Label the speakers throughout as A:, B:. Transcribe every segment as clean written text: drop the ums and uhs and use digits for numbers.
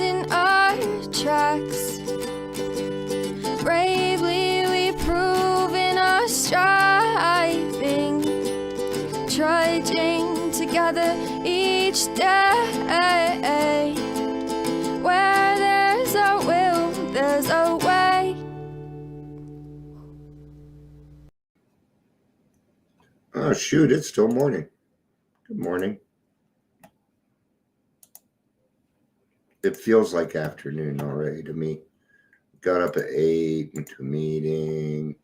A: in our tracks. Bravely we prove in our striving, trudging together each day. Where there's a will, there's a way.
B: Oh, shoot, it's still morning. Good morning. It feels like afternoon already to me. Got up at 8, went to a meeting.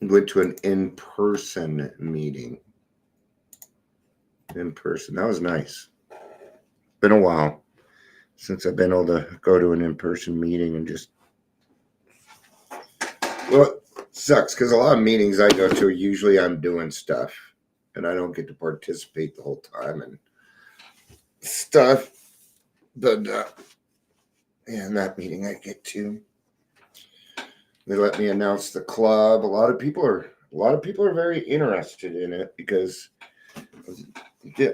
B: Went to an in-person meeting. In person. That was nice. Been a while since I've been able to go to an in-person meeting and just... Well, it sucks because a lot of meetings I go to, usually I'm doing stuff and I don't get to participate the whole time and stuff. But in that meeting I get to, they let me announce the club. A lot of people are very interested in it because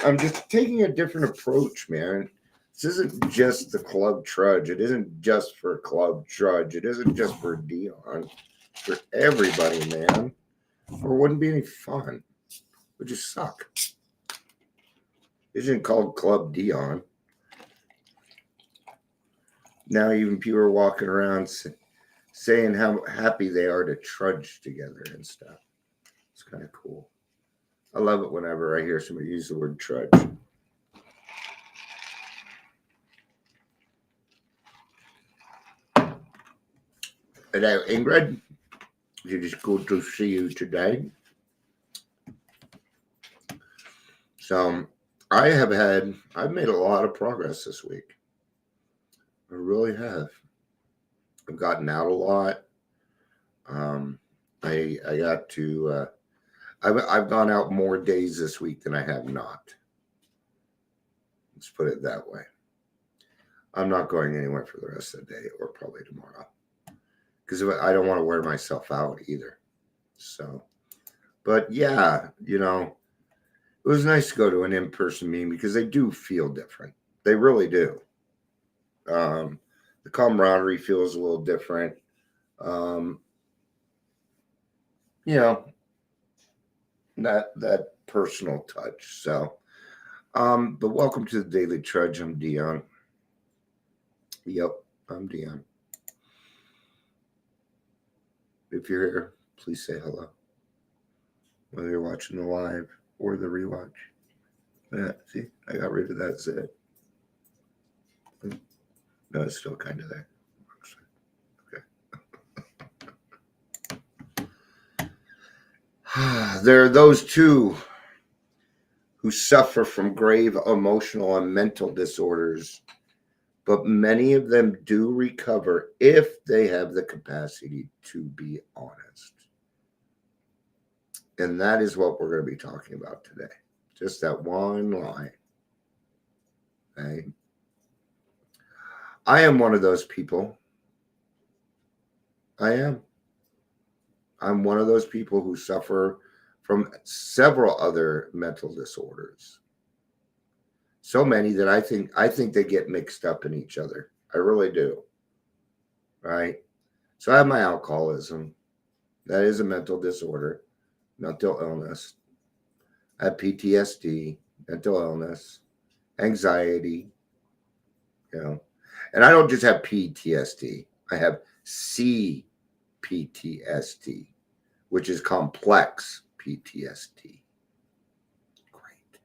B: I'm just taking a different approach, man. This isn't just the Club Trudge. It isn't just for Club Trudge. It isn't just for Dion. It's for everybody, man. Or it wouldn't be any fun. It would just suck. It isn't called Club Dion. Now even people are walking around saying how happy they are to trudge together and stuff. It's kind of cool. I love it whenever I hear somebody use the word trudge. Hello, Ingrid. It is good to see you today. So I've made a lot of progress this week. I really have. I've gotten out a lot. I got to, I've gone out more days this week than I have not. Let's put it that way. I'm not going anywhere for the rest of the day or probably tomorrow because I don't want to wear myself out either. So, but yeah, you know, it was nice to go to an in-person meeting because they do feel different. They really do. The camaraderie feels a little different. You know, that personal touch. So, but welcome to the Daily Trudge. I'm Dion. Yep, I'm Dion. If you're here, please say hello. Whether you're watching the live or the rewatch. Yeah, see, I got rid of that Z. No, it's still kind of there. Okay. There are those too who suffer from grave emotional and mental disorders, but many of them do recover if they have the capacity to be honest. And that is what we're going to be talking about today. Just that one line. Okay? I am one of those people. I am. I'm one of those people who suffer from several other mental disorders. So many that I think they get mixed up in each other. I really do. Right? So I have my alcoholism. That is a mental disorder, mental illness. I have PTSD, mental illness, anxiety, you know. And I don't just have PTSD. I have CPTSD, which is complex PTSD. Great.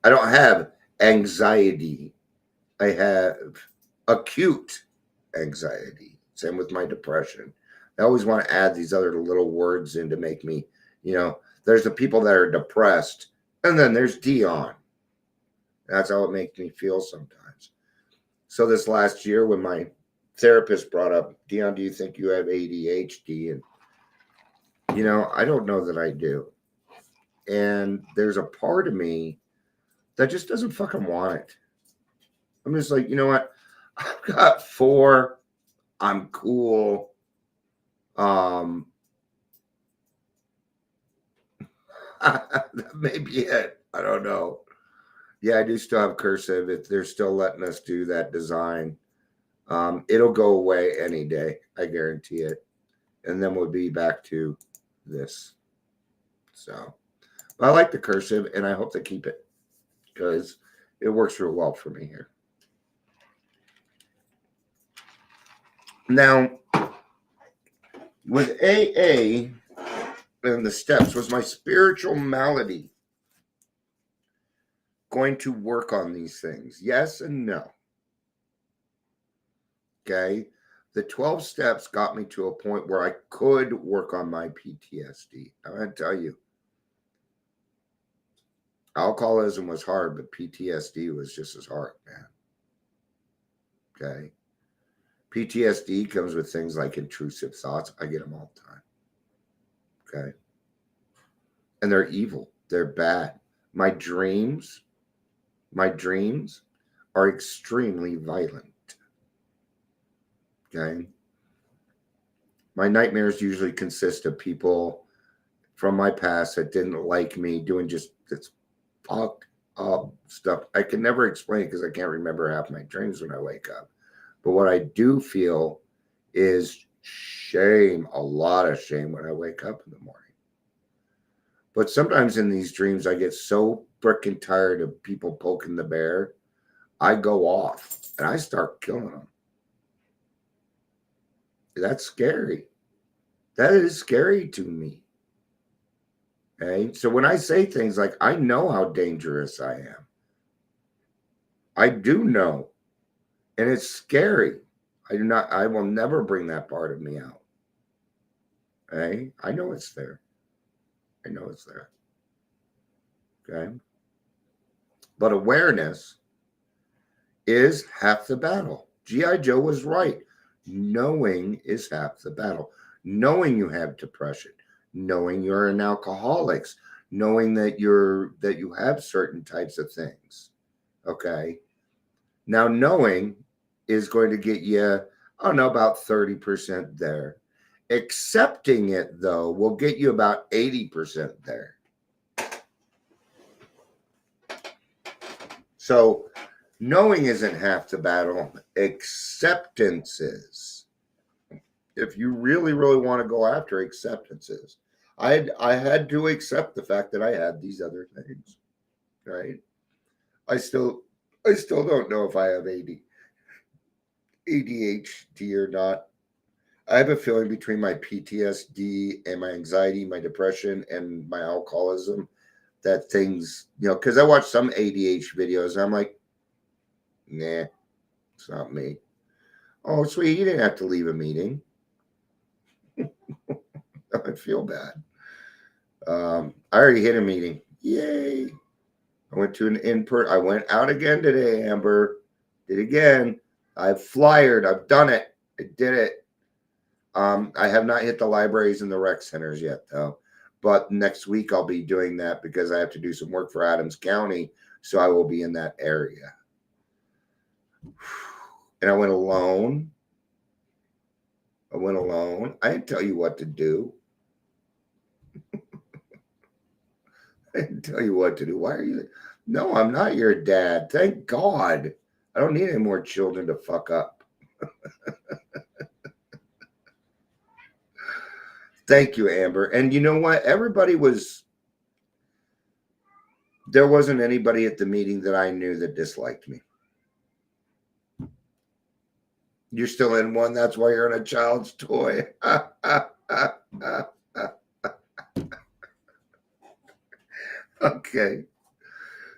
B: I don't have anxiety. I have acute anxiety. Same with my depression. I always want to add these other little words in to make me, you know, there's the people that are depressed, and then there's Dion. That's how it makes me feel sometimes. So this last year when my therapist brought up, Dion, do you think you have ADHD? And, you know, I don't know that I do. And there's a part of me that just doesn't fucking want it. I'm just like, you know what? I've got 4. I'm cool. That may be it. I don't know. Yeah, I do still have cursive. If they're still letting us do that design, it'll go away any day. I guarantee it. And then we'll be back to this. So I like the cursive, and I hope they keep it because it works real well for me here. Now, with AA and the steps, was my spiritual malady going to work on these things? Yes and no. Okay. The 12 steps got me to a point where I could work on my PTSD. I'm going to tell you, alcoholism was hard, but PTSD was just as hard, man. Okay. PTSD comes with things like intrusive thoughts. I get them all the time. Okay. And they're evil. They're bad. My dreams are extremely violent. Okay. My nightmares usually consist of people from my past that didn't like me doing just this fucked up stuff. I can never explain it because I can't remember half my dreams when I wake up. But what I do feel is shame, a lot of shame when I wake up in the morning. But sometimes in these dreams, I get so freaking tired of people poking the bear, I go off and I start killing them. That's scary. That is scary to me. Okay. So when I say things like, I know how dangerous I am. I do know. And it's scary. I will never bring that part of me out. Okay. I know it's there. I know it's there. Okay. But awareness is half the battle. G.I. Joe was right. Knowing is half the battle. Knowing you have depression, knowing you're an alcoholic, knowing that you have certain types of things. Okay. Now knowing is going to get you, I don't know, about 30% there. Accepting it though will get you about 80% there. So knowing isn't half the battle. Acceptance is. If you really, really want to go after acceptances, I had to accept the fact that I had these other things, right? I still don't know if I have ADHD or not. I have a feeling between my PTSD and my anxiety, my depression, and my alcoholism that things, because I watch some ADHD videos and I'm like, nah, it's not me. Oh, sweet, you didn't have to leave a meeting. I feel bad. I already hit a meeting. Yay. I went to an I went out again today, Amber. Did again. I've flyered. I've done it. I did it. I have not hit the libraries and the rec centers yet, though. But next week I'll be doing that because I have to do some work for Adams County. So I will be in that area. And I went alone. I didn't tell you what to do. I didn't tell you what to do. Why are you? No, I'm not your dad. Thank God. I don't need any more children to fuck up. Thank you, Amber. And you know what? There wasn't anybody at the meeting that I knew that disliked me. You're still in one. That's why you're in a child's toy. Okay.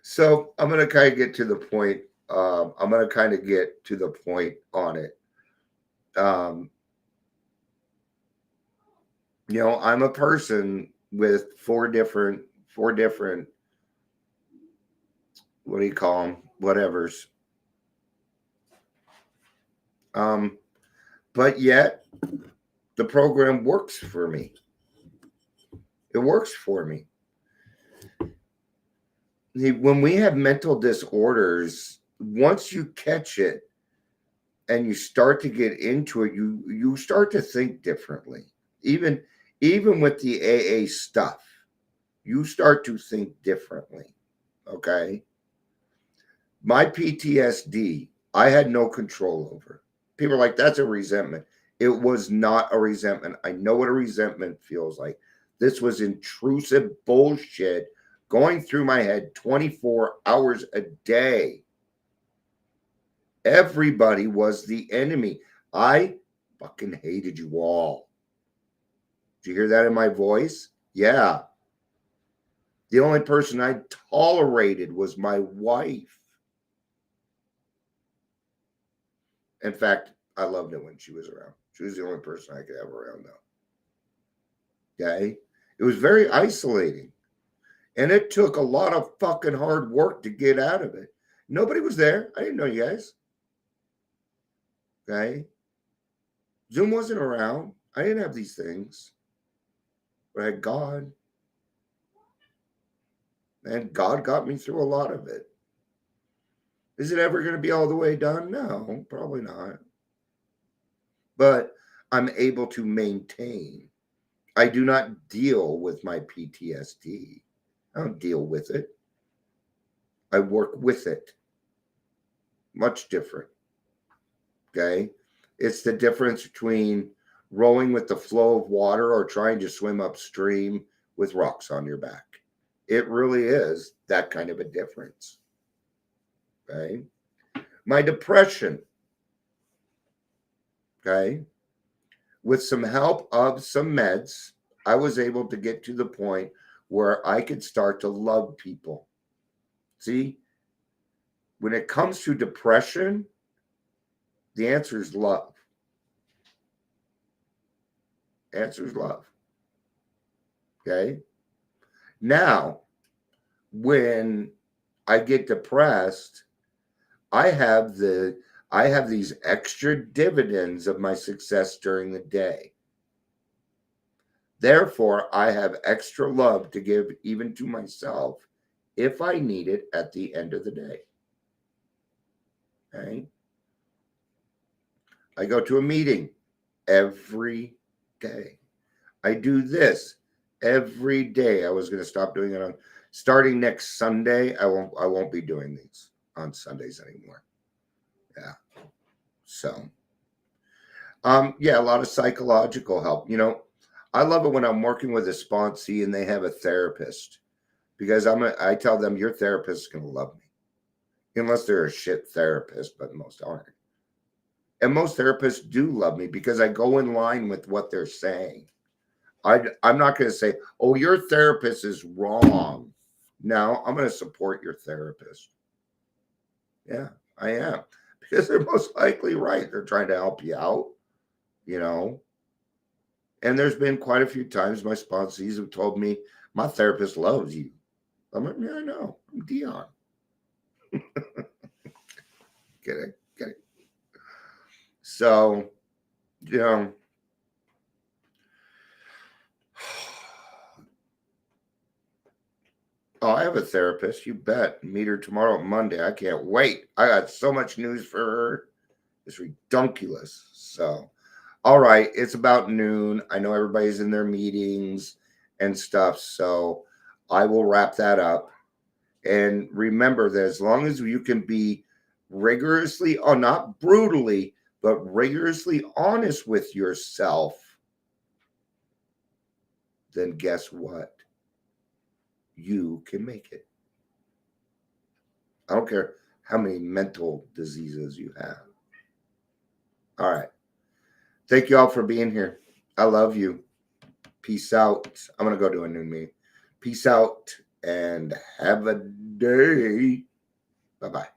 B: So I'm going to kind of get to the point. I'm going to kind of get to the point on it. I'm a person with four different, what do you call them? Whatevers. But yet the program works for me. It works for me. When we have mental disorders, once you catch it and you start to get into it, you start to think differently. Even with the AA stuff, you start to think differently. Okay. My PTSD, I had no control over. People are like, that's a resentment. It was not a resentment. I know what a resentment feels like. This was intrusive bullshit going through my head 24 hours a day. Everybody was the enemy. I fucking hated you all. Did you hear that in my voice? Yeah. The only person I tolerated was my wife. In fact, I loved it when she was around. She was the only person I could have around, though. Okay? It was very isolating. And it took a lot of fucking hard work to get out of it. Nobody was there. I didn't know you guys. Okay? Zoom wasn't around. I didn't have these things. But I had God. And God got me through a lot of it. Is it ever going to be all the way done? No, probably not. But I'm able to maintain. I do not deal with my PTSD. I don't deal with it. I work with it. Much different. Okay? It's the difference between rowing with the flow of water or trying to swim upstream with rocks on your back. It really is that kind of a difference. Okay? My depression. Okay? With some help of some meds, I was able to get to the point where I could start to love people. See, when it comes to depression, the answer is love. Answer is love. Okay? Now, when I get depressed, I have these extra dividends of my success during the day. Therefore, I have extra love to give even to myself if I need it at the end of the day. Okay? I go to a meeting every day. I do this every day. I was going to stop doing it on starting next Sunday. I won't be doing these on Sundays anymore. Yeah. So, yeah, a lot of psychological help. You know, I love it when I'm working with a sponsee and they have a therapist because I tell them your therapist is going to love me, unless they're a shit therapist, but most aren't. And most therapists do love me because I go in line with what they're saying. I'm not going to say, oh, your therapist is wrong. No, I'm going to support your therapist. Yeah, I am. Because they're most likely right. They're trying to help you out, you know. And there's been quite a few times my sponsees have told me, my therapist loves you. I'm like, yeah, I know. I'm Dion. Get it? So, you know, oh, I have a therapist. You bet. Meet her tomorrow, Monday. I can't wait. I got so much news for her. It's ridiculous. So, all right. It's about noon. I know everybody's in their meetings and stuff. So, I will wrap that up. And remember that as long as you can be rigorously, or not brutally, but rigorously honest with yourself, then guess what? You can make it. I don't care how many mental diseases you have. All right. Thank you all for being here. I love you. Peace out. I'm going to go to a noon meeting. Peace out and have a day. Bye-bye.